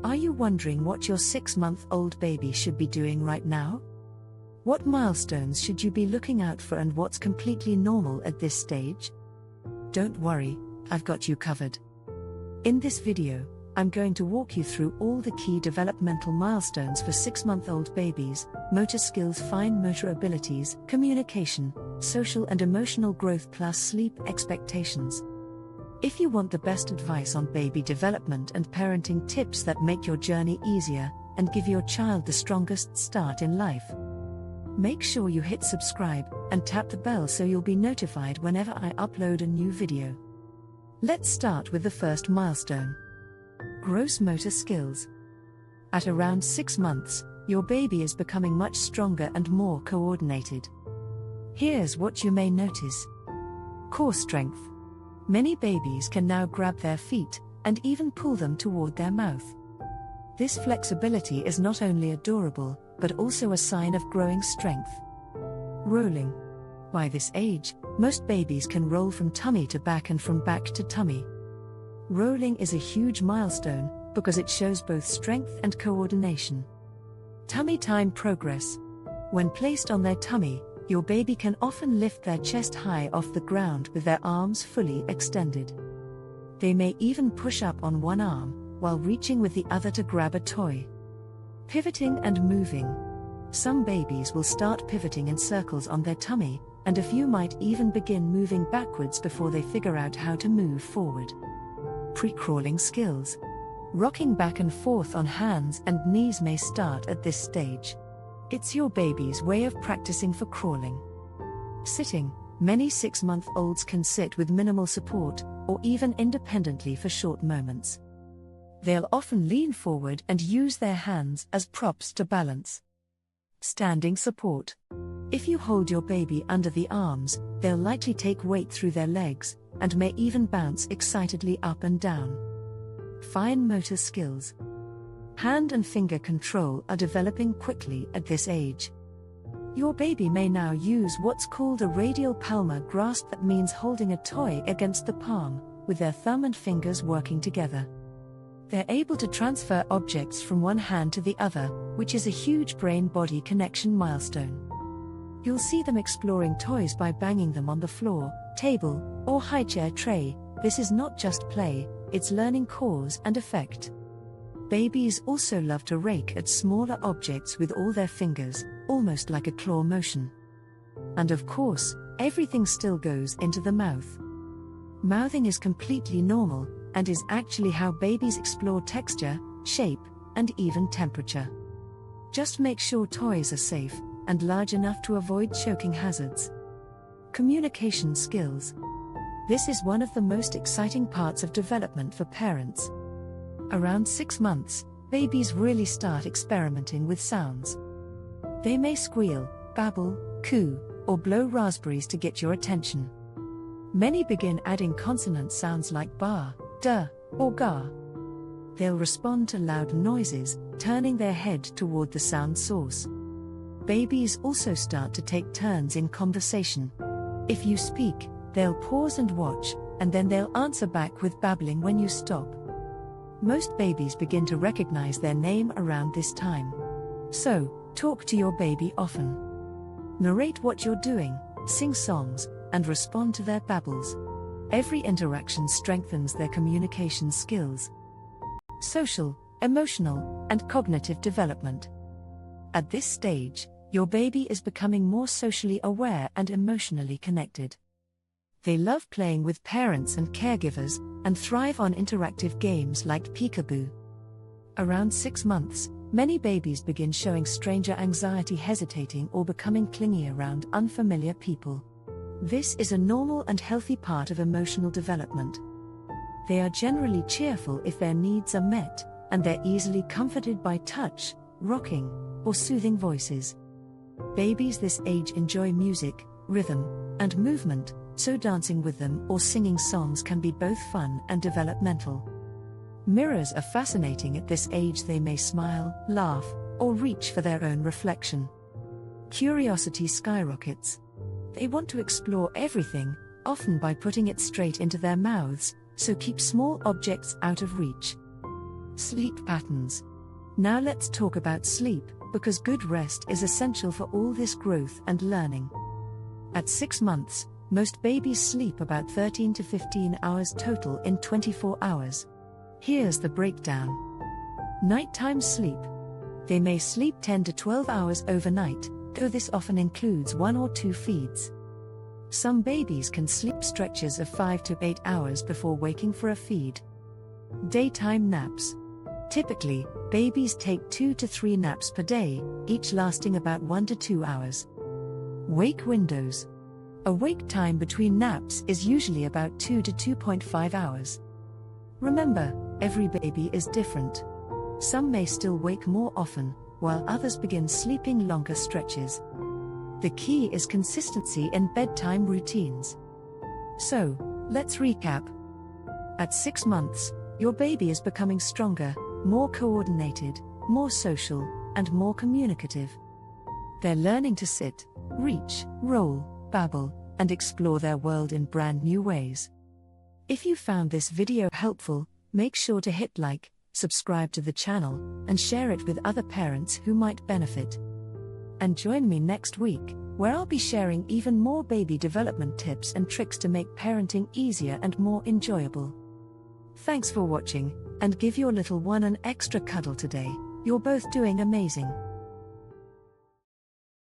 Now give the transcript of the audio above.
Are you wondering what your 6-month-old baby should be doing right now? What milestones should you be looking out for and what's completely normal at this stage? Don't worry, I've got you covered. In this video, I'm going to walk you through all the key developmental milestones for 6-month-old babies: motor skills, fine motor abilities, communication, social and emotional growth, plus sleep expectations. If you want the best advice on baby development and parenting tips that make your journey easier and give your child the strongest start in life, make sure you hit subscribe and tap the bell so you'll be notified whenever I upload a new video. Let's start with the first milestone. Gross motor skills. At around 6 months, your baby is becoming much stronger and more coordinated. Here's what you may notice. Core strength. Many babies can now grab their feet and even pull them toward their mouth. This flexibility is not only adorable, but also a sign of growing strength. Rolling. By this age, most babies can roll from tummy to back and from back to tummy. Rolling is a huge milestone because it shows both strength and coordination. Tummy time progress. When placed on their tummy, your baby can often lift their chest high off the ground with their arms fully extended. They may even push up on one arm, while reaching with the other to grab a toy. Pivoting and moving. Some babies will start pivoting in circles on their tummy, and a few might even begin moving backwards before they figure out how to move forward. Pre-crawling skills. Rocking back and forth on hands and knees may start at this stage. It's your baby's way of practicing for crawling. Sitting. Many 6-month-olds can sit with minimal support, or even independently for short moments. They'll often lean forward and use their hands as props to balance. Standing support. If you hold your baby under the arms, they'll likely take weight through their legs, and may even bounce excitedly up and down. Fine motor skills. Hand and finger control are developing quickly at this age. Your baby may now use what's called a radial palmar grasp, that means holding a toy against the palm, with their thumb and fingers working together. They're able to transfer objects from one hand to the other, which is a huge brain-body connection milestone. You'll see them exploring toys by banging them on the floor, table, or high chair tray. This is not just play, it's learning cause and effect. Babies also love to rake at smaller objects with all their fingers, almost like a claw motion. And of course, everything still goes into the mouth. Mouthing is completely normal, and is actually how babies explore texture, shape, and even temperature. Just make sure toys are safe and large enough to avoid choking hazards. Communication skills. This is one of the most exciting parts of development for parents. Around 6 months, babies really start experimenting with sounds. They may squeal, babble, coo, or blow raspberries to get your attention. Many begin adding consonant sounds like ba, da, or ga. They'll respond to loud noises, turning their head toward the sound source. Babies also start to take turns in conversation. If you speak, they'll pause and watch, and then they'll answer back with babbling when you stop. Most babies begin to recognize their name around this time. So, talk to your baby often. Narrate what you're doing, sing songs, and respond to their babbles. Every interaction strengthens their communication skills. Social, emotional, and cognitive development. At this stage, your baby is becoming more socially aware and emotionally connected. They love playing with parents and caregivers, and thrive on interactive games like peekaboo. Around 6 months, many babies begin showing stranger anxiety, hesitating or becoming clingy around unfamiliar people. This is a normal and healthy part of emotional development. They are generally cheerful if their needs are met, and they're easily comforted by touch, rocking, or soothing voices. Babies this age enjoy music, rhythm, and movement, so dancing with them or singing songs can be both fun and developmental. Mirrors are fascinating at this age. They may smile, laugh, or reach for their own reflection. Curiosity skyrockets. They want to explore everything, often by putting it straight into their mouths, so keep small objects out of reach. Sleep patterns. Now let's talk about sleep, because good rest is essential for all this growth and learning. At 6 months, most babies sleep about 13 to 15 hours total in 24 hours. Here's the breakdown. Nighttime sleep. They may sleep 10 to 12 hours overnight, though this often includes 1 or 2 feeds. Some babies can sleep stretches of 5 to 8 hours before waking for a feed. Daytime naps. Typically, babies take 2 to 3 naps per day, each lasting about 1 to 2 hours. Wake windows. Awake time between naps is usually about 2 to 2.5 hours. Remember, every baby is different. Some may still wake more often, while others begin sleeping longer stretches. The key is consistency in bedtime routines. So, let's recap. At 6 months, your baby is becoming stronger, more coordinated, more social, and more communicative. They're learning to sit, reach, roll, babble, and explore their world in brand new ways. If you found this video helpful, make sure to hit like, subscribe to the channel, and share it with other parents who might benefit. And join me next week, where I'll be sharing even more baby development tips and tricks to make parenting easier and more enjoyable. Thanks for watching, and give your little one an extra cuddle today. You're both doing amazing.